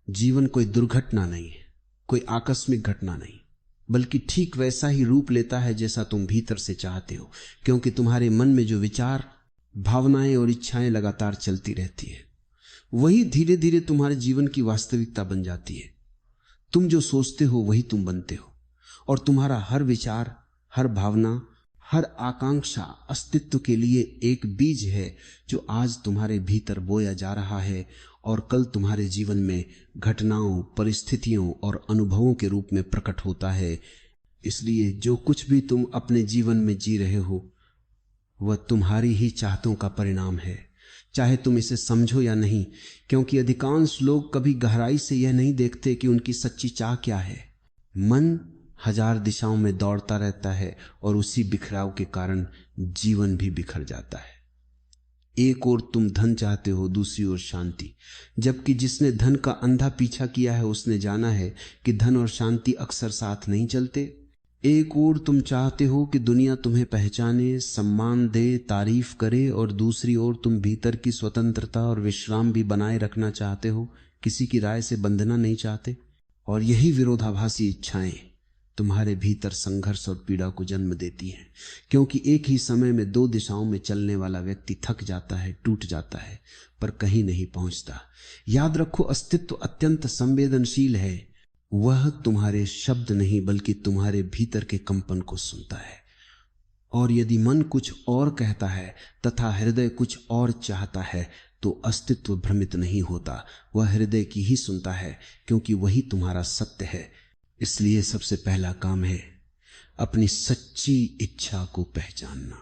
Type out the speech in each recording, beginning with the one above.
जीवन कोई दुर्घटना नहीं है, कोई आकस्मिक घटना नहीं, बल्कि ठीक वैसा ही रूप लेता है जैसा तुम भीतर से चाहते हो, क्योंकि तुम्हारे मन में जो विचार, भावनाएं और इच्छाएं लगातार चलती रहती है, वही धीरे धीरे तुम्हारे जीवन की वास्तविकता बन जाती है। तुम जो सोचते हो वही तुम बनते हो, और तुम्हारा हर विचार, हर भावना, हर आकांक्षा अस्तित्व के लिए एक बीज है जो आज तुम्हारे भीतर बोया जा रहा है और कल तुम्हारे जीवन में घटनाओं, परिस्थितियों और अनुभवों के रूप में प्रकट होता है। इसलिए जो कुछ भी तुम अपने जीवन में जी रहे हो वह तुम्हारी ही चाहतों का परिणाम है, चाहे तुम इसे समझो या नहीं, क्योंकि अधिकांश लोग कभी गहराई से यह नहीं देखते कि उनकी सच्ची चाह क्या है। मन हजार दिशाओं में दौड़ता रहता है और उसी बिखराव के कारण जीवन भी बिखर जाता है। एक ओर तुम धन चाहते हो, दूसरी ओर शांति, जबकि जिसने धन का अंधा पीछा किया है उसने जाना है कि धन और शांति अक्सर साथ नहीं चलते। एक ओर तुम चाहते हो कि दुनिया तुम्हें पहचाने, सम्मान दे, तारीफ करे, और दूसरी ओर तुम भीतर की स्वतंत्रता और विश्राम भी बनाए रखना चाहते हो, किसी की राय से बंधना नहीं चाहते। और यही विरोधाभासी इच्छाएं तुम्हारे भीतर संघर्ष और पीड़ा को जन्म देती हैं, क्योंकि एक ही समय में दो दिशाओं में चलने वाला व्यक्ति थक जाता है, टूट जाता है, पर कहीं नहीं पहुंचता। याद रखो, अस्तित्व अत्यंत संवेदनशील है। वह तुम्हारे शब्द नहीं बल्कि तुम्हारे भीतर के कंपन को सुनता है। और यदि मन कुछ और कहता है तथा हृदय कुछ और चाहता है तो अस्तित्व भ्रमित नहीं होता, वह हृदय की ही सुनता है, क्योंकि वही तुम्हारा सत्य है। इसलिए सबसे पहला काम है अपनी सच्ची इच्छा को पहचानना।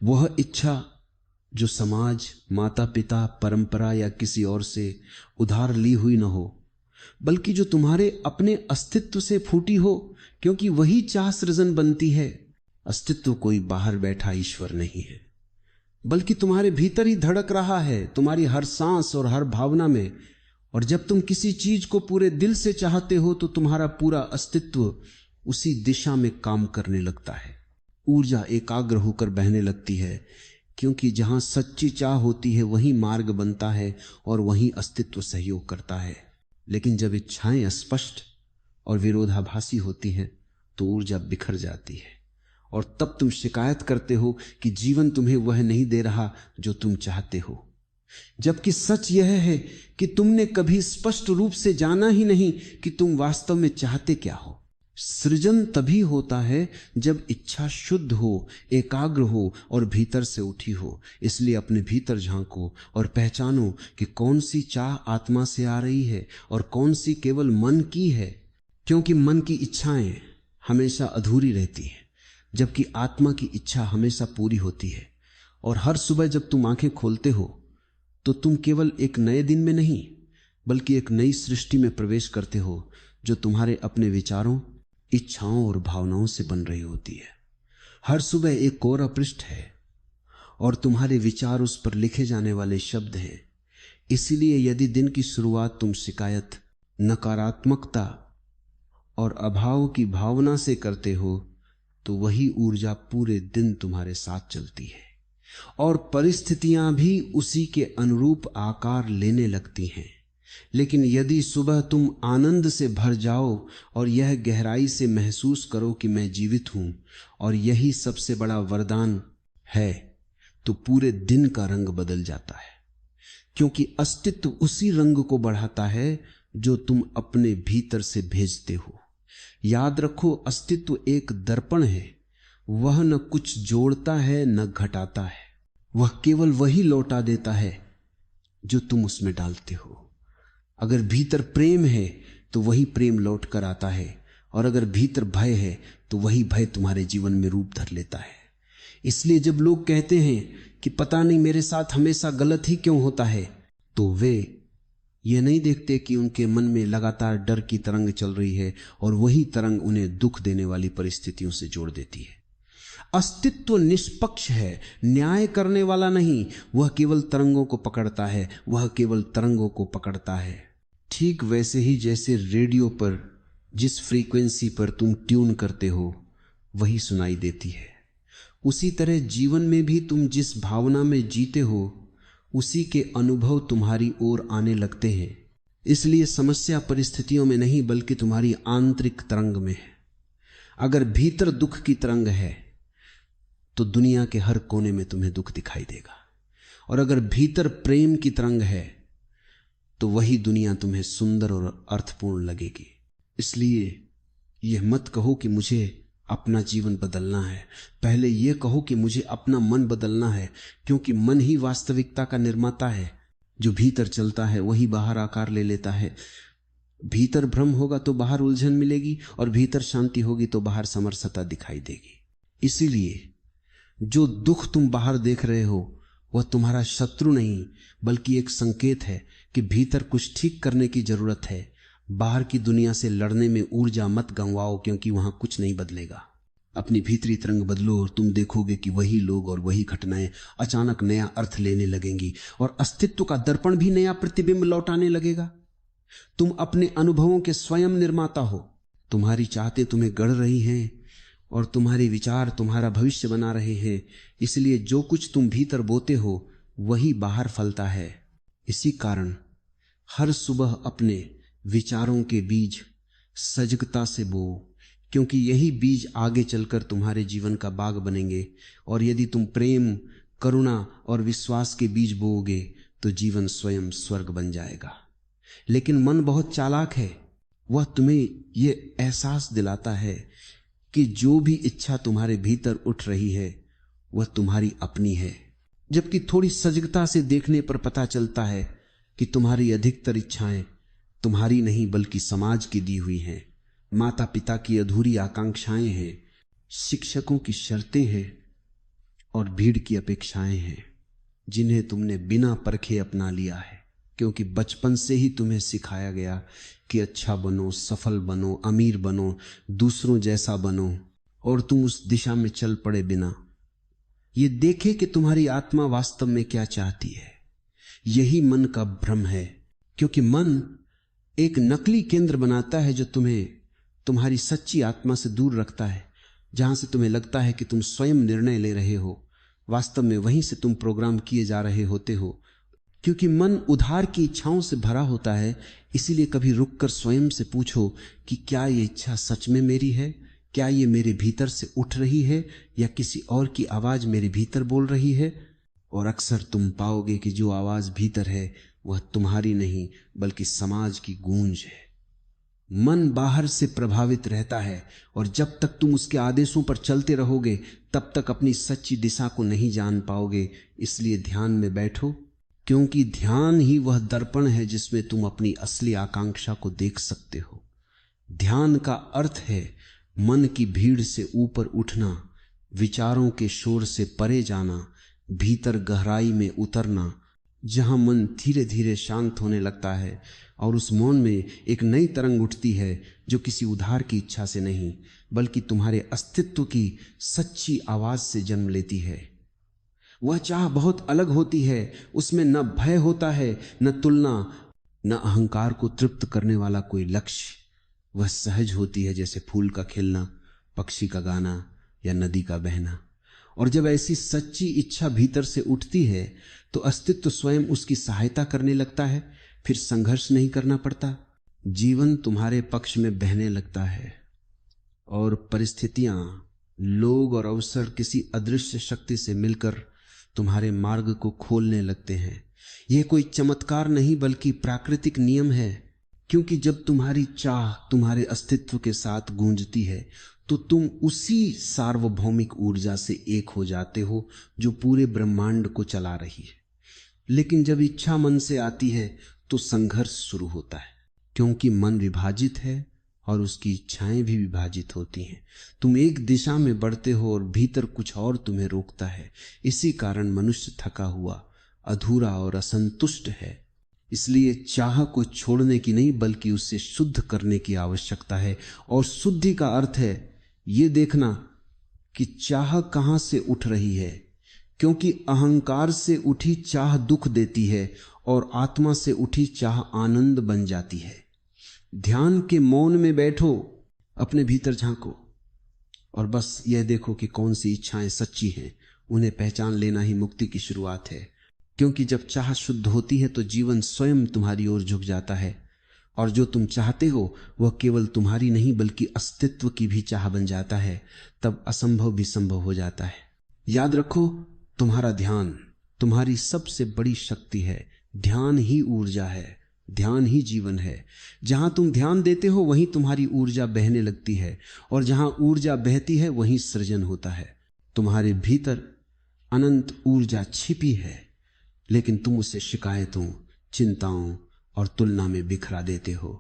वह इच्छा जो समाज, माता पिता, परंपरा या किसी और से उधार ली हुई न हो, बल्कि जो तुम्हारे अपने अस्तित्व से फूटी हो, क्योंकि वही चाह सृजन बनती है। अस्तित्व कोई बाहर बैठा ईश्वर नहीं है, बल्कि तुम्हारे भीतर ही धड़क रहा है, तुम्हारी हर सांस और हर भावना में। और जब तुम किसी चीज को पूरे दिल से चाहते हो तो तुम्हारा पूरा अस्तित्व उसी दिशा में काम करने लगता है। ऊर्जा एकाग्र होकर बहने लगती है, क्योंकि जहां सच्ची चाह होती है वहीं मार्ग बनता है और वहीं अस्तित्व सहयोग करता है। लेकिन जब इच्छाएं अस्पष्ट और विरोधाभासी होती हैं तो ऊर्जा बिखर जाती है, और तब तुम शिकायत करते हो कि जीवन तुम्हें वह नहीं दे रहा जो तुम चाहते हो। जबकि सच यह है कि तुमने कभी स्पष्ट रूप से जाना ही नहीं कि तुम वास्तव में चाहते क्या हो। सृजन तभी होता है जब इच्छा शुद्ध हो, एकाग्र हो और भीतर से उठी हो। इसलिए अपने भीतर झांको और पहचानो कि कौन सी चाह आत्मा से आ रही है और कौन सी केवल मन की है, क्योंकि मन की इच्छाएं हमेशा अधूरी रहती हैं, जबकि आत्मा की इच्छा हमेशा पूरी होती है। और हर सुबह जब तुम आंखें खोलते हो तो तुम केवल एक नए दिन में नहीं बल्कि एक नई सृष्टि में प्रवेश करते हो, जो तुम्हारे अपने विचारों, इच्छाओं और भावनाओं से बन रही होती है। हर सुबह एक कोरा पृष्ठ है और तुम्हारे विचार उस पर लिखे जाने वाले शब्द हैं। इसीलिए यदि दिन की शुरुआत तुम शिकायत, नकारात्मकता और अभाव की भावना से करते हो तो वही ऊर्जा पूरे दिन तुम्हारे साथ चलती है और परिस्थितियां भी उसी के अनुरूप आकार लेने लगती हैं। लेकिन यदि सुबह तुम आनंद से भर जाओ और यह गहराई से महसूस करो कि मैं जीवित हूं और यही सबसे बड़ा वरदान है, तो पूरे दिन का रंग बदल जाता है, क्योंकि अस्तित्व उसी रंग को बढ़ाता है जो तुम अपने भीतर से भेजते हो। याद रखो, अस्तित्व एक दर्पण है। वह न कुछ जोड़ता है न घटाता है, वह केवल वही लौटा देता है जो तुम उसमें डालते हो। अगर भीतर प्रेम है तो वही प्रेम लौट कर आता है, और अगर भीतर भय है तो वही भय तुम्हारे जीवन में रूप धर लेता है। इसलिए जब लोग कहते हैं कि पता नहीं मेरे साथ हमेशा गलत ही क्यों होता है, तो वे ये नहीं देखते कि उनके मन में लगातार डर की तरंग चल रही है और वही तरंग उन्हें दुख देने वाली परिस्थितियों से जोड़ देती है। अस्तित्व निष्पक्ष है, न्याय करने वाला नहीं। वह केवल तरंगों को पकड़ता है, वह केवल तरंगों को पकड़ता है। ठीक वैसे ही जैसे रेडियो पर जिस फ्रीक्वेंसी पर तुम ट्यून करते हो वही सुनाई देती है, उसी तरह जीवन में भी तुम जिस भावना में जीते हो उसी के अनुभव तुम्हारी ओर आने लगते हैं। इसलिए समस्या परिस्थितियों में नहीं बल्कि तुम्हारी आंतरिक तरंग में है। अगर भीतर दुख की तरंग है तो दुनिया के हर कोने में तुम्हें दुख दिखाई देगा, और अगर भीतर प्रेम की तरंग है तो वही दुनिया तुम्हें सुंदर और अर्थपूर्ण लगेगी। इसलिए यह मत कहो कि मुझे अपना जीवन बदलना है, पहले यह कहो कि मुझे अपना मन बदलना है, क्योंकि मन ही वास्तविकता का निर्माता है। जो भीतर चलता है वही बाहर आकार ले लेता है। भीतर भ्रम होगा तो बाहर उलझन मिलेगी, और भीतर शांति होगी तो बाहर समरसता दिखाई देगी। इसीलिए जो दुख तुम बाहर देख रहे हो वह तुम्हारा शत्रु नहीं बल्कि एक संकेत है कि भीतर कुछ ठीक करने की जरूरत है। बाहर की दुनिया से लड़ने में ऊर्जा मत गंवाओ, क्योंकि वहां कुछ नहीं बदलेगा। अपनी भीतरी तरंग बदलो और तुम देखोगे कि वही लोग और वही घटनाएं अचानक नया अर्थ लेने लगेंगी, और अस्तित्व का दर्पण भी नया प्रतिबिंब लौटाने लगेगा। तुम अपने अनुभवों के स्वयं निर्माता हो। तुम्हारी चाहते तुम्हें गढ़ रही हैं और तुम्हारे विचार तुम्हारा भविष्य बना रहे हैं। इसलिए जो कुछ तुम भीतर बोते हो वही बाहर फलता है। इसी कारण हर सुबह अपने विचारों के बीज सजगता से बो, क्योंकि यही बीज आगे चलकर तुम्हारे जीवन का बाग बनेंगे। और यदि तुम प्रेम, करुणा और विश्वास के बीज बोओगे तो जीवन स्वयं स्वर्ग बन जाएगा। लेकिन मन बहुत चालाक है। वह तुम्हें यह एहसास दिलाता है कि जो भी इच्छा तुम्हारे भीतर उठ रही है वह तुम्हारी अपनी है, जबकि थोड़ी सजगता से देखने पर पता चलता है कि तुम्हारी अधिकतर इच्छाएं तुम्हारी नहीं बल्कि समाज की दी हुई हैं। माता पिता की अधूरी आकांक्षाएं हैं, शिक्षकों की शर्तें हैं और भीड़ की अपेक्षाएं हैं, जिन्हें तुमने बिना परखे अपना लिया है, क्योंकि बचपन से ही तुम्हें सिखाया गया कि अच्छा बनो, सफल बनो, अमीर बनो, दूसरों जैसा बनो, और तुम उस दिशा में चल पड़े बिना ये देखे कि तुम्हारी आत्मा वास्तव में क्या चाहती है। यही मन का भ्रम है, क्योंकि मन एक नकली केंद्र बनाता है जो तुम्हें तुम्हारी सच्ची आत्मा से दूर रखता है। जहां से तुम्हें लगता है कि तुम स्वयं निर्णय ले रहे हो, वास्तव में वहीं से तुम प्रोग्राम किए जा रहे होते हो। क्योंकि मन उधार की इच्छाओं से भरा होता है, इसीलिए कभी रुककर स्वयं से पूछो कि क्या ये इच्छा सच में मेरी है, क्या ये मेरे भीतर से उठ रही है या किसी और की आवाज मेरे भीतर बोल रही है। और अक्सर तुम पाओगे कि जो आवाज भीतर है वह तुम्हारी नहीं बल्कि समाज की गूंज है। मन बाहर से प्रभावित रहता है, और जब तक तुम उसके आदेशों पर चलते रहोगे तब तक अपनी सच्ची दिशा को नहीं जान पाओगे। इसलिए ध्यान में बैठो, क्योंकि ध्यान ही वह दर्पण है जिसमें तुम अपनी असली आकांक्षा को देख सकते हो। ध्यान का अर्थ है मन की भीड़ से ऊपर उठना, विचारों के शोर से परे जाना, भीतर गहराई में उतरना, जहां मन धीरे धीरे शांत होने लगता है और उस मौन में एक नई तरंग उठती है जो किसी उधार की इच्छा से नहीं बल्कि तुम्हारे अस्तित्व की सच्ची आवाज से जन्म लेती है। वह चाह बहुत अलग होती है, उसमें न भय होता है, न तुलना, न अहंकार को तृप्त करने वाला कोई लक्ष्य। वह सहज होती है, जैसे फूल का खिलना, पक्षी का गाना या नदी का बहना। और जब ऐसी सच्ची इच्छा भीतर से उठती है तो अस्तित्व स्वयं उसकी सहायता करने लगता है। फिर संघर्ष नहीं करना पड़ता, जीवन तुम्हारे पक्ष में बहने लगता है और परिस्थितियां, लोग और अवसर किसी अदृश्य शक्ति से मिलकर तुम्हारे मार्ग को खोलने लगते हैं। यह कोई चमत्कार नहीं बल्कि प्राकृतिक नियम है, क्योंकि जब तुम्हारी चाह तुम्हारे अस्तित्व के साथ गूंजती है तो तुम उसी सार्वभौमिक ऊर्जा से एक हो जाते हो जो पूरे ब्रह्मांड को चला रही है। लेकिन जब इच्छा मन से आती है तो संघर्ष शुरू होता है, क्योंकि मन विभाजित है और उसकी इच्छाएं भी विभाजित होती हैं। तुम एक दिशा में बढ़ते हो और भीतर कुछ और तुम्हें रोकता है। इसी कारण मनुष्य थका हुआ, अधूरा और असंतुष्ट है। इसलिए चाह को छोड़ने की नहीं बल्कि उससे शुद्ध करने की आवश्यकता है। और शुद्धि का अर्थ है ये देखना कि चाह कहां से उठ रही है, क्योंकि अहंकार से उठी चाह दुख देती है और आत्मा से उठी चाह आनंद बन जाती है। ध्यान के मौन में बैठो, अपने भीतर झांको और बस यह देखो कि कौन सी इच्छाएं सच्ची हैं। उन्हें पहचान लेना ही मुक्ति की शुरुआत है, क्योंकि जब चाह शुद्ध होती है तो जीवन स्वयं तुम्हारी ओर झुक जाता है और जो तुम चाहते हो वह केवल तुम्हारी नहीं बल्कि अस्तित्व की भी चाह बन जाता है, तब असंभव भी संभव हो जाता है। याद रखो, तुम्हारा ध्यान तुम्हारी सबसे बड़ी शक्ति है। ध्यान ही ऊर्जा है, ध्यान ही जीवन है। जहां तुम ध्यान देते हो वहीं तुम्हारी ऊर्जा बहने लगती है, और जहां ऊर्जा बहती है वहीं सृजन होता है। तुम्हारे भीतर अनंत ऊर्जा छिपी है, लेकिन तुम उसे शिकायतों, चिंताओं और तुलना में बिखरा देते हो,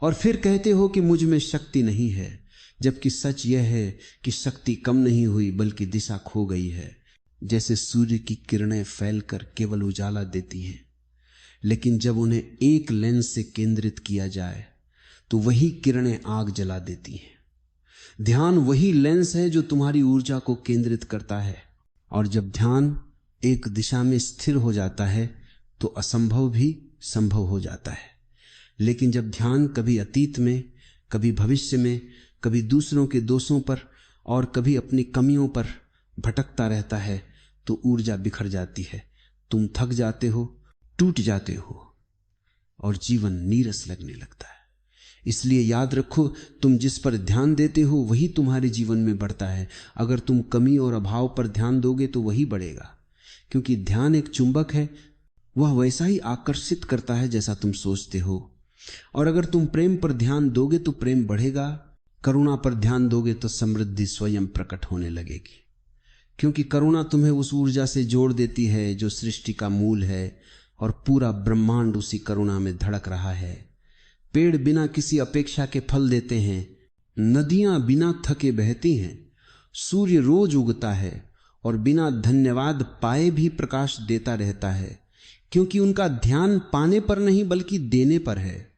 और फिर कहते हो कि मुझ में शक्ति नहीं है, जबकि सच यह है कि शक्ति कम नहीं हुई बल्कि दिशा खो गई है। जैसे सूर्य की किरणें फैलकर केवल उजाला देती हैं, लेकिन जब उन्हें एक लेंस से केंद्रित किया जाए तो वही किरणें आग जला देती हैं। ध्यान वही लेंस है जो तुम्हारी ऊर्जा को केंद्रित करता है, और जब ध्यान एक दिशा में स्थिर हो जाता है तो असंभव भी संभव हो जाता है। लेकिन जब ध्यान कभी अतीत में, कभी भविष्य में, कभी दूसरों के दोषों पर और कभी अपनी कमियों पर भटकता रहता है तो ऊर्जा बिखर जाती है। तुम थक जाते हो, टूट जाते हो और जीवन नीरस लगने लगता है। इसलिए याद रखो, तुम जिस पर ध्यान देते हो वही तुम्हारे जीवन में बढ़ता है। अगर तुम कमी और अभाव पर ध्यान दोगे तो वही बढ़ेगा, क्योंकि ध्यान एक चुंबक है, वह वैसा ही आकर्षित करता है जैसा तुम सोचते हो। और अगर तुम प्रेम पर ध्यान दोगे तो प्रेम बढ़ेगा, करुणा पर ध्यान दोगे तो समृद्धि स्वयं प्रकट होने लगेगी, क्योंकि करुणा तुम्हें उस ऊर्जा से जोड़ देती है जो सृष्टि का मूल है, और पूरा ब्रह्मांड उसी करुणा में धड़क रहा है। पेड़ बिना किसी अपेक्षा के फल देते हैं, नदियां बिना थके बहती हैं, सूर्य रोज उगता है और बिना धन्यवाद पाए भी प्रकाश देता रहता है, क्योंकि उनका ध्यान पाने पर नहीं बल्कि देने पर है।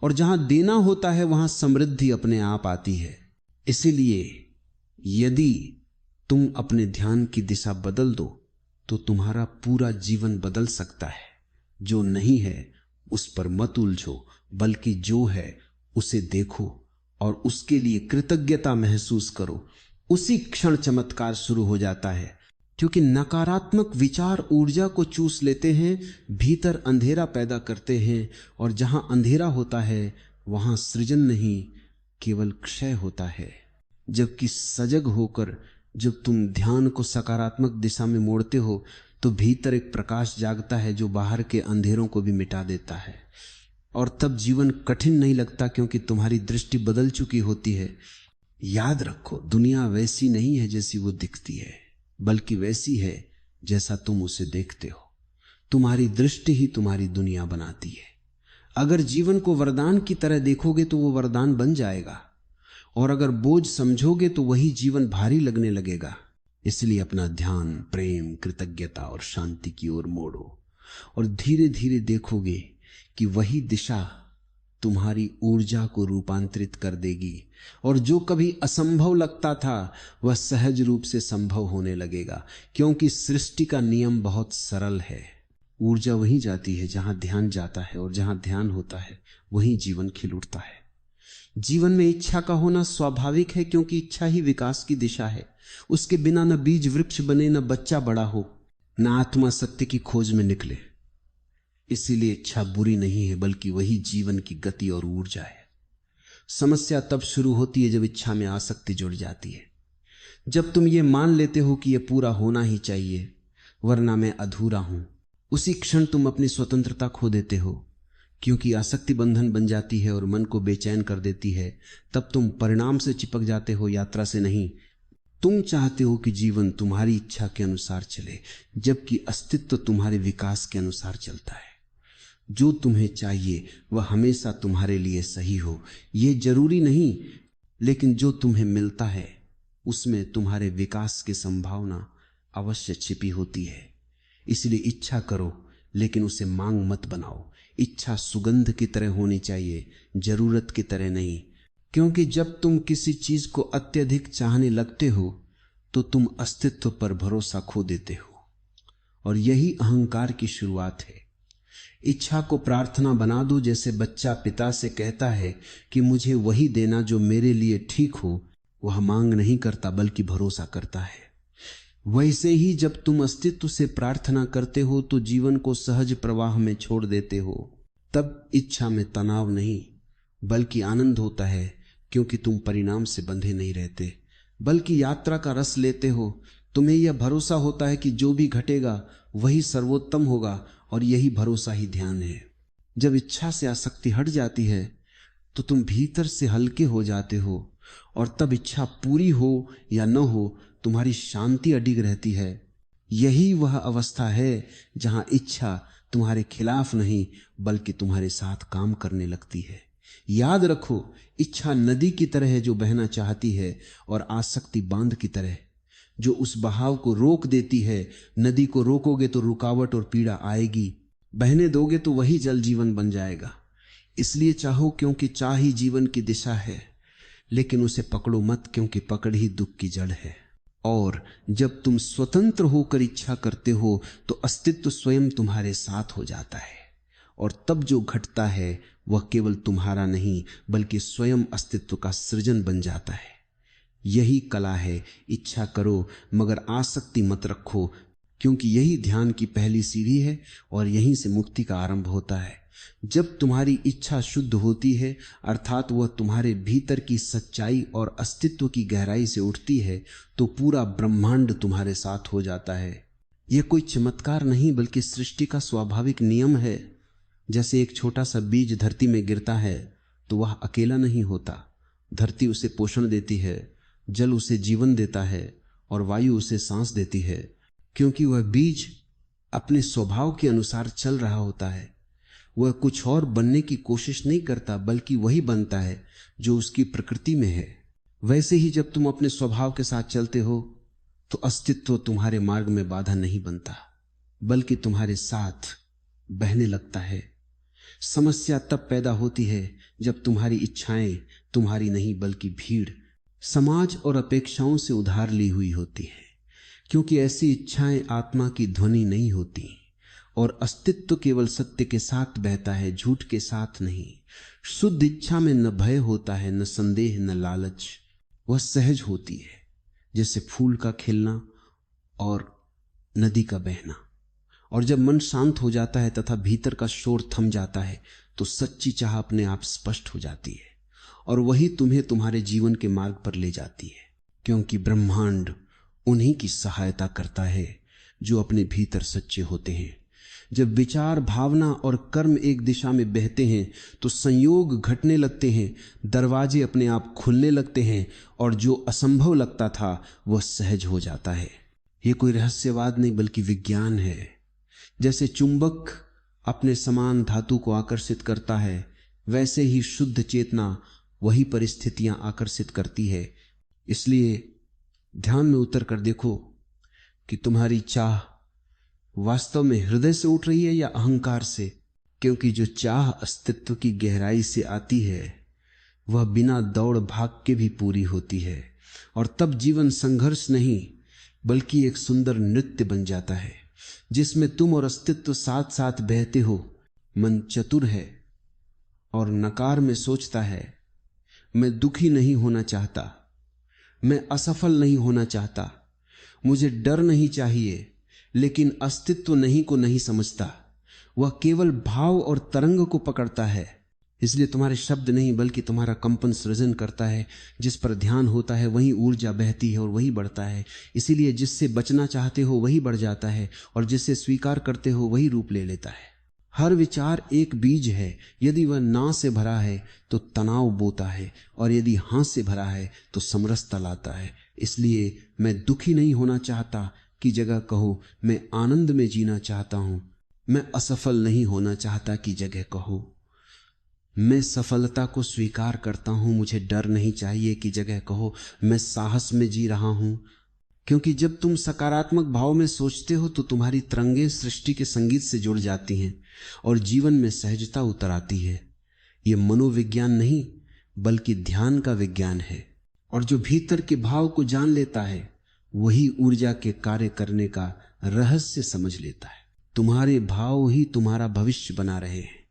और जहां देना होता है वहां समृद्धि अपने आप आती है। इसीलिए यदि तुम अपने ध्यान की दिशा बदल दो तो तुम्हारा पूरा जीवन बदल सकता है। जो नहीं है उस पर मत उलझो, बल्कि जो है उसे देखो और उसके लिए कृतज्ञता महसूस करो। उसी क्षण चमत्कार शुरू हो जाता है, क्योंकि नकारात्मक विचार ऊर्जा को चूस लेते हैं, भीतर अंधेरा पैदा करते हैं, और जहां अंधेरा होता है वहां सृजन नहीं केवल क्षय होता है। जबकि सजग होकर जब तुम ध्यान को सकारात्मक दिशा में मोड़ते हो तो भीतर एक प्रकाश जागता है जो बाहर के अंधेरों को भी मिटा देता है, और तब जीवन कठिन नहीं लगता, क्योंकि तुम्हारी दृष्टि बदल चुकी होती है। याद रखो, दुनिया वैसी नहीं है जैसी वो दिखती है, बल्कि वैसी है जैसा तुम उसे देखते हो। तुम्हारी दृष्टि ही तुम्हारी दुनिया बनाती है। अगर जीवन को वरदान की तरह देखोगे तो वो वरदान बन जाएगा, और अगर बोझ समझोगे तो वही जीवन भारी लगने लगेगा। इसलिए अपना ध्यान प्रेम, कृतज्ञता और शांति की ओर मोड़ो, और धीरे धीरे देखोगे कि वही दिशा तुम्हारी ऊर्जा को रूपांतरित कर देगी, और जो कभी असंभव लगता था वह सहज रूप से संभव होने लगेगा, क्योंकि सृष्टि का नियम बहुत सरल है। ऊर्जा वहीं जाती है जहां ध्यान जाता है, और जहां ध्यान होता है वहीं जीवन खिल उठता है। जीवन में इच्छा का होना स्वाभाविक है, क्योंकि इच्छा ही विकास की दिशा है। उसके बिना न बीज वृक्ष बने, न बच्चा बड़ा हो, न आत्मा सत्य की खोज में निकले। इसीलिए इच्छा बुरी नहीं है, बल्कि वही जीवन की गति और ऊर्जा है। समस्या तब शुरू होती है जब इच्छा में आसक्ति जुड़ जाती है। जब तुम ये मान लेते हो कि यह पूरा होना ही चाहिए वरना मैं अधूरा हूं, उसी क्षण तुम अपनी स्वतंत्रता खो देते हो, क्योंकि आसक्ति बंधन बन जाती है और मन को बेचैन कर देती है। तब तुम परिणाम से चिपक जाते हो, यात्रा से नहीं। तुम चाहते हो कि जीवन तुम्हारी इच्छा के अनुसार चले, जबकि अस्तित्व तुम्हारे विकास के अनुसार चलता है। जो तुम्हें चाहिए वह हमेशा तुम्हारे लिए सही हो, यह जरूरी नहीं, लेकिन जो तुम्हें मिलता है उसमें तुम्हारे विकास की संभावना अवश्य छिपी होती है। इसलिए इच्छा करो, लेकिन उसे मांग मत बनाओ। इच्छा सुगंध की तरह होनी चाहिए, जरूरत की तरह नहीं, क्योंकि जब तुम किसी चीज को अत्यधिक चाहने लगते हो तो तुम अस्तित्व पर भरोसा खो देते हो, और यही अहंकार की शुरुआत है। इच्छा को प्रार्थना बना दो, जैसे बच्चा पिता से कहता है कि मुझे वही देना जो मेरे लिए ठीक हो। वह मांग नहीं करता बल्कि भरोसा करता है। वैसे ही जब तुम अस्तित्व से प्रार्थना करते हो तो जीवन को सहज प्रवाह में छोड़ देते हो। तब इच्छा में तनाव नहीं बल्कि आनंद होता है, क्योंकि तुम परिणाम से बंधे नहीं रहते बल्कि यात्रा का रस लेते हो। तुम्हें यह भरोसा होता है कि जो भी घटेगा वही सर्वोत्तम होगा, और यही भरोसा ही ध्यान है। जब इच्छा से आसक्ति हट जाती है तो तुम भीतर से हल्के हो जाते हो, और तब इच्छा पूरी हो या न हो तुम्हारी शांति अडिग रहती है। यही वह अवस्था है जहां इच्छा तुम्हारे खिलाफ नहीं बल्कि तुम्हारे साथ काम करने लगती है। याद रखो, इच्छा नदी की तरह है जो बहना चाहती है, और आसक्ति बांध की तरह जो उस बहाव को रोक देती है। नदी को रोकोगे तो रुकावट और पीड़ा आएगी, बहने दोगे तो वही जल जीवन बन जाएगा। इसलिए चाहो, क्योंकि चाह ही जीवन की दिशा है, लेकिन उसे पकड़ो मत, क्योंकि पकड़ ही दुख की जड़ है। और जब तुम स्वतंत्र होकर इच्छा करते हो तो अस्तित्व स्वयं तुम्हारे साथ हो जाता है, और तब जो घटता है वह केवल तुम्हारा नहीं बल्कि स्वयं अस्तित्व का सृजन बन जाता है। यही कला है। इच्छा करो मगर आसक्ति मत रखो, क्योंकि यही ध्यान की पहली सीढ़ी है और यहीं से मुक्ति का आरंभ होता है। जब तुम्हारी इच्छा शुद्ध होती है, अर्थात वह तुम्हारे भीतर की सच्चाई और अस्तित्व की गहराई से उठती है, तो पूरा ब्रह्मांड तुम्हारे साथ हो जाता है। यह कोई चमत्कार नहीं बल्कि सृष्टि का स्वाभाविक नियम है। जैसे एक छोटा सा बीज धरती में गिरता है तो वह अकेला नहीं होता, धरती उसे पोषण देती है, जल उसे जीवन देता है और वायु उसे सांस देती है, क्योंकि वह बीज अपने स्वभाव के अनुसार चल रहा होता है। वह कुछ और बनने की कोशिश नहीं करता बल्कि वही बनता है जो उसकी प्रकृति में है। वैसे ही जब तुम अपने स्वभाव के साथ चलते हो तो अस्तित्व तुम्हारे मार्ग में बाधा नहीं बनता बल्कि तुम्हारे साथ बहने लगता है। समस्या तब पैदा होती है जब तुम्हारी इच्छाएं तुम्हारी नहीं बल्कि भीड़, समाज और अपेक्षाओं से उधार ली हुई होती है, क्योंकि ऐसी इच्छाएं आत्मा की ध्वनि नहीं होती, और अस्तित्व केवल सत्य के साथ बहता है, झूठ के साथ नहीं। शुद्ध इच्छा में न भय होता है, न संदेह, न लालच। वह सहज होती है, जैसे फूल का खिलना और नदी का बहना। और जब मन शांत हो जाता है तथा भीतर का शोर थम जाता है तो सच्ची चाह अपने आप स्पष्ट हो जाती है, और वही तुम्हें तुम्हारे जीवन के मार्ग पर ले जाती है, क्योंकि ब्रह्मांड उन्हीं की सहायता करता है जो अपने भीतर सच्चे होते हैं। जब विचार, भावना और कर्म एक दिशा में बहते हैं तो संयोग घटने लगते हैं, दरवाजे अपने आप खुलने लगते हैं, और जो असंभव लगता था वह सहज हो जाता है। यह कोई रहस्यवाद नहीं बल्कि विज्ञान है। जैसे चुंबक अपने समान धातु को आकर्षित करता है, वैसे ही शुद्ध चेतना वही परिस्थितियां आकर्षित करती है। इसलिए ध्यान में उतर कर देखो कि तुम्हारी चाह वास्तव में हृदय से उठ रही है या अहंकार से, क्योंकि जो चाह अस्तित्व की गहराई से आती है वह बिना दौड़ भाग के भी पूरी होती है, और तब जीवन संघर्ष नहीं बल्कि एक सुंदर नृत्य बन जाता है जिसमें तुम और अस्तित्व साथ साथ बहते हो। मन चतुर है और नकार में सोचता है, मैं दुखी नहीं होना चाहता, मैं असफल नहीं होना चाहता, मुझे डर नहीं चाहिए, लेकिन अस्तित्व नहीं को नहीं समझता। वह केवल भाव और तरंग को पकड़ता है, इसलिए तुम्हारे शब्द नहीं बल्कि तुम्हारा कंपन सृजन करता है। जिस पर ध्यान होता है वही ऊर्जा बहती है और वही बढ़ता है। इसीलिए जिससे बचना चाहते हो वही बढ़ जाता है, और जिससे स्वीकार करते हो वही रूप ले लेता है। हर विचार एक बीज है, यदि वह ना से भरा है तो तनाव बोता है, और यदि हाँ से भरा है तो समरसता लाता है। इसलिए मैं दुखी नहीं होना चाहता की जगह कहो मैं आनंद में जीना चाहता हूं। मैं असफल नहीं होना चाहता की जगह कहो मैं सफलता को स्वीकार करता हूं, मुझे डर नहीं चाहिए की जगह कहो मैं साहस में जी रहा हूं। क्योंकि जब तुम सकारात्मक भाव में सोचते हो तो तुम्हारी तरंगें सृष्टि के संगीत से जुड़ जाती हैं और जीवन में सहजता उतर आती है। यह मनोविज्ञान नहीं बल्कि ध्यान का विज्ञान है, और जो भीतर के भाव को जान लेता है वही ऊर्जा के कार्य करने का रहस्य समझ लेता है। तुम्हारे भाव ही तुम्हारा भविष्य बना रहे हैं,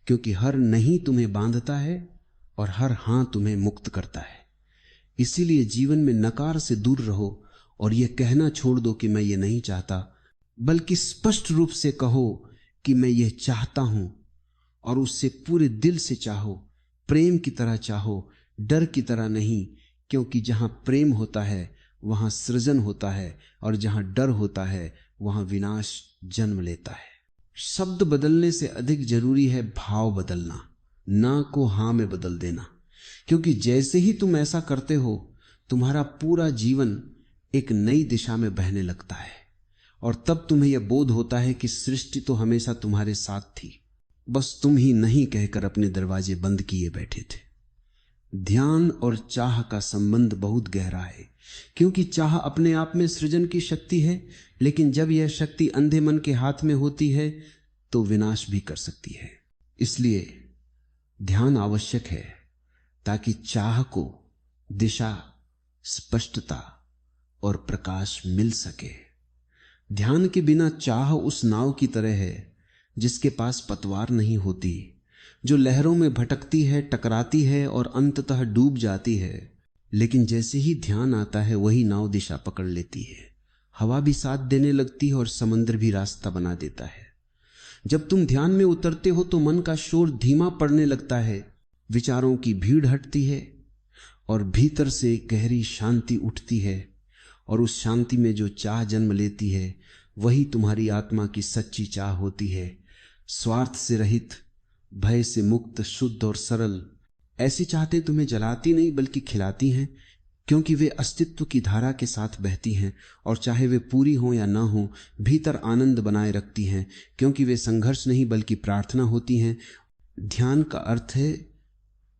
क्योंकि हर नहीं तुम्हें बांधता है और हर हां तुम्हें मुक्त करता है। इसीलिए जीवन में नकार से दूर रहो और यह कहना छोड़ दो कि मैं ये नहीं चाहता, बल्कि स्पष्ट रूप से कहो कि मैं ये चाहता हूं, और उससे पूरे दिल से चाहो, प्रेम की तरह चाहो, डर की तरह नहीं, क्योंकि जहां प्रेम होता है वहां सृजन होता है, और जहां डर होता है वहां विनाश जन्म लेता है। शब्द बदलने से अधिक जरूरी है भाव बदलना, ना को हां में बदल देना, क्योंकि जैसे ही तुम ऐसा करते हो तुम्हारा पूरा जीवन एक नई दिशा में बहने लगता है, और तब तुम्हें यह बोध होता है कि सृष्टि तो हमेशा तुम्हारे साथ थी, बस तुम ही नहीं कहकर अपने दरवाजे बंद किए बैठे थे। ध्यान और चाह का संबंध बहुत गहरा है, क्योंकि चाह अपने आप में सृजन की शक्ति है, लेकिन जब यह शक्ति अंधे मन के हाथ में होती है तो विनाश भी कर सकती है। इसलिए ध्यान आवश्यक है ताकि चाह को दिशा, स्पष्टता और प्रकाश मिल सके। ध्यान के बिना चाह उस नाव की तरह है जिसके पास पतवार नहीं होती, जो लहरों में भटकती है, टकराती है और अंततः डूब जाती है। लेकिन जैसे ही ध्यान आता है वही नाव दिशा पकड़ लेती है, हवा भी साथ देने लगती है और समंदर भी रास्ता बना देता है। जब तुम ध्यान में उतरते हो तो मन का शोर धीमा पड़ने लगता है, विचारों की भीड़ हटती है और भीतर से गहरी शांति उठती है, और उस शांति में जो चाह जन्म लेती है वही तुम्हारी आत्मा की सच्ची चाह होती है, स्वार्थ से रहित, भय से मुक्त, शुद्ध और सरल। ऐसी चाहते तुम्हें जलाती नहीं बल्कि खिलाती हैं, क्योंकि वे अस्तित्व की धारा के साथ बहती हैं, और चाहे वे पूरी हो या ना हो भीतर आनंद बनाए रखती हैं, क्योंकि वे संघर्ष नहीं बल्कि प्रार्थना होती हैं। ध्यान का अर्थ है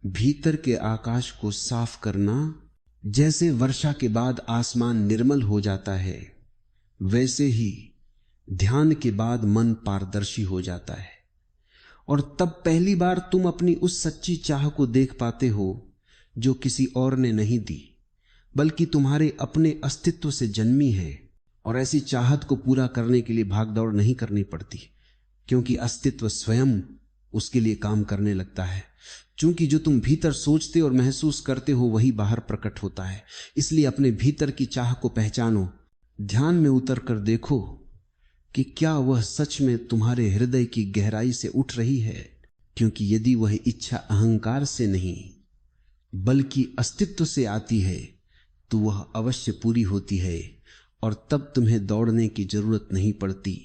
भीतर के आकाश को साफ करना। जैसे वर्षा के बाद आसमान निर्मल हो जाता है, वैसे ही ध्यान के बाद मन पारदर्शी हो जाता है, और तब पहली बार तुम अपनी उस सच्ची चाह को देख पाते हो जो किसी और ने नहीं दी, बल्कि तुम्हारे अपने अस्तित्व से जन्मी है। और ऐसी चाहत को पूरा करने के लिए भागदौड़ नहीं करनी पड़ती, क्योंकि अस्तित्व स्वयं उसके लिए काम करने लगता है। चूंकि जो तुम भीतर सोचते और महसूस करते हो वही बाहर प्रकट होता है, इसलिए अपने भीतर की चाह को पहचानो। ध्यान में उतर कर देखो कि क्या वह सच में तुम्हारे हृदय की गहराई से उठ रही है, क्योंकि यदि वह इच्छा अहंकार से नहीं बल्कि अस्तित्व से आती है तो वह अवश्य पूरी होती है, और तब तुम्हें दौड़ने की जरूरत नहीं पड़ती।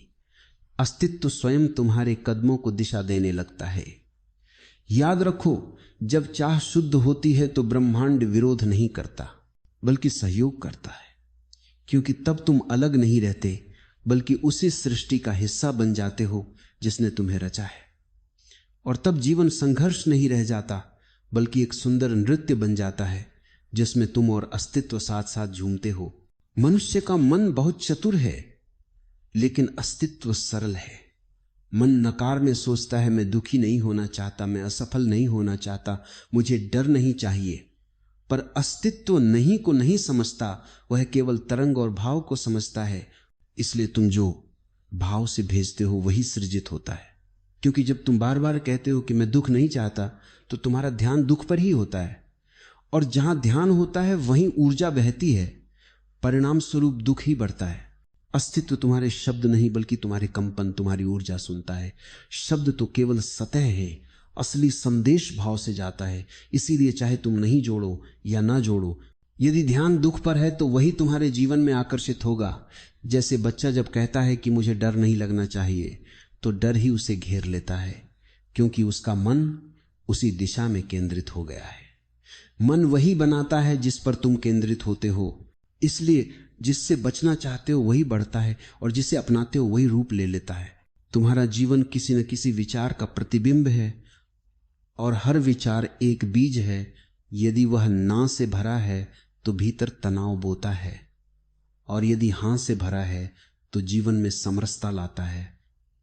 अस्तित्व स्वयं तुम्हारे कदमों को दिशा देने लगता है। याद रखो, जब चाह शुद्ध होती है तो ब्रह्मांड विरोध नहीं करता बल्कि सहयोग करता है, क्योंकि तब तुम अलग नहीं रहते बल्कि उसी सृष्टि का हिस्सा बन जाते हो जिसने तुम्हें रचा है। और तब जीवन संघर्ष नहीं रह जाता बल्कि एक सुंदर नृत्य बन जाता है जिसमें तुम और अस्तित्व साथ साथ झूमते हो। मनुष्य का मन बहुत चतुर है, लेकिन अस्तित्व सरल है। मन नकार में सोचता है, मैं दुखी नहीं होना चाहता, मैं असफल नहीं होना चाहता, मुझे डर नहीं चाहिए। पर अस्तित्व नहीं को नहीं समझता, वह केवल तरंग और भाव को समझता है। इसलिए तुम जो भाव से भेजते हो वही सृजित होता है, क्योंकि जब तुम बार बार कहते हो कि मैं दुख नहीं चाहता तो तुम्हारा ध्यान दुख पर ही होता है, और जहां ध्यान होता है वहीं ऊर्जा बहती है, परिणाम स्वरूप दुख ही बढ़ता है। अस्तित्व तुम्हारे शब्द नहीं बल्कि तुम्हारे कंपन, तुम्हारी ऊर्जा सुनता है। शब्द तो केवल सतह है, असली संदेश भाव से जाता है। इसीलिए चाहे तुम नहीं जोड़ो या ना जोड़ो, यदि ध्यान दुख पर है तो वही तुम्हारे जीवन में आकर्षित होगा। जैसे बच्चा जब कहता है कि मुझे डर नहीं लगना चाहिए, तो डर ही उसे घेर लेता है, क्योंकि उसका मन उसी दिशा में केंद्रित हो गया है। मन वही बनाता है जिस पर तुम केंद्रित होते हो। इसलिए जिससे बचना चाहते हो वही बढ़ता है, और जिसे अपनाते हो वही रूप ले लेता है। तुम्हारा जीवन किसी न किसी विचार का प्रतिबिंब है, और हर विचार एक बीज है। यदि वह ना से भरा है तो भीतर तनाव बोता है, और यदि हां से भरा है तो जीवन में समरसता लाता है।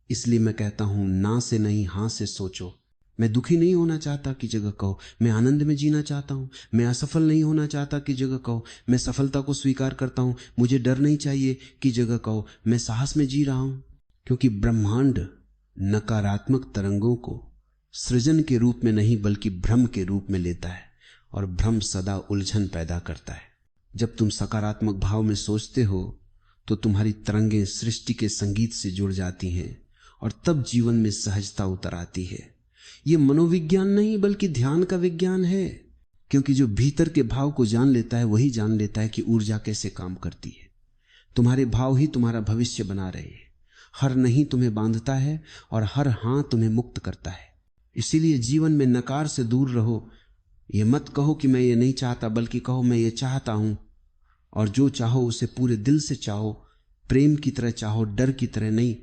इसलिए मैं कहता हूं, ना से नहीं हां से सोचो। मैं दुखी नहीं होना चाहता की जगह कहो मैं आनंद में जीना चाहता हूं। मैं असफल नहीं होना चाहता की जगह कहो मैं सफलता को स्वीकार करता हूं। मुझे डर नहीं चाहिए की जगह कहो मैं साहस में जी रहा हूं। क्योंकि ब्रह्मांड नकारात्मक तरंगों को सृजन के रूप में नहीं बल्कि भ्रम के रूप में लेता है, और भ्रम सदा उलझन पैदा करता है। जब तुम सकारात्मक भाव में सोचते हो तो तुम्हारी तरंगें सृष्टि के संगीत से जुड़ जाती हैं, और तब जीवन में सहजता उतर आती है। यह मनोविज्ञान नहीं बल्कि ध्यान का विज्ञान है, क्योंकि जो भीतर के भाव को जान लेता है वही जान लेता है कि ऊर्जा कैसे काम करती है। तुम्हारे भाव ही तुम्हारा भविष्य बना रहे हैं। हर नहीं तुम्हें बांधता है और हर हां तुम्हें मुक्त करता है। इसीलिए जीवन में नकार से दूर रहो। ये मत कहो कि मैं ये नहीं चाहता, बल्कि कहो मैं ये चाहता हूं, और जो चाहो उसे पूरे दिल से चाहो, प्रेम की तरह चाहो, डर की तरह नहीं।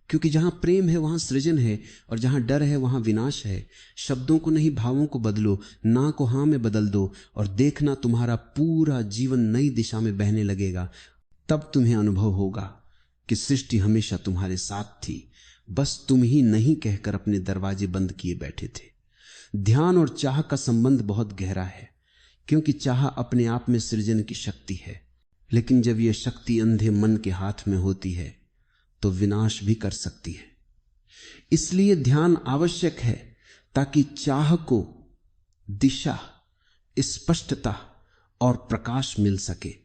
क्योंकि जहां प्रेम है वहां सृजन है, और जहां डर है वहां विनाश है। शब्दों को नहीं भावों को बदलो, ना को हां में बदल दो, और देखना तुम्हारा पूरा जीवन नई दिशा में बहने लगेगा। तब तुम्हें अनुभव होगा कि सृष्टि हमेशा तुम्हारे साथ थी, बस तुम ही नहीं कहकर अपने दरवाजे बंद किए बैठे थे। ध्यान और चाह का संबंध बहुत गहरा है, क्योंकि चाह अपने आप में सृजन की शक्ति है, लेकिन जब यह शक्ति अंधे मन के हाथ में होती है तो विनाश भी कर सकती है। इसलिए ध्यान आवश्यक है, ताकि चाह को दिशा, स्पष्टता और प्रकाश मिल सके।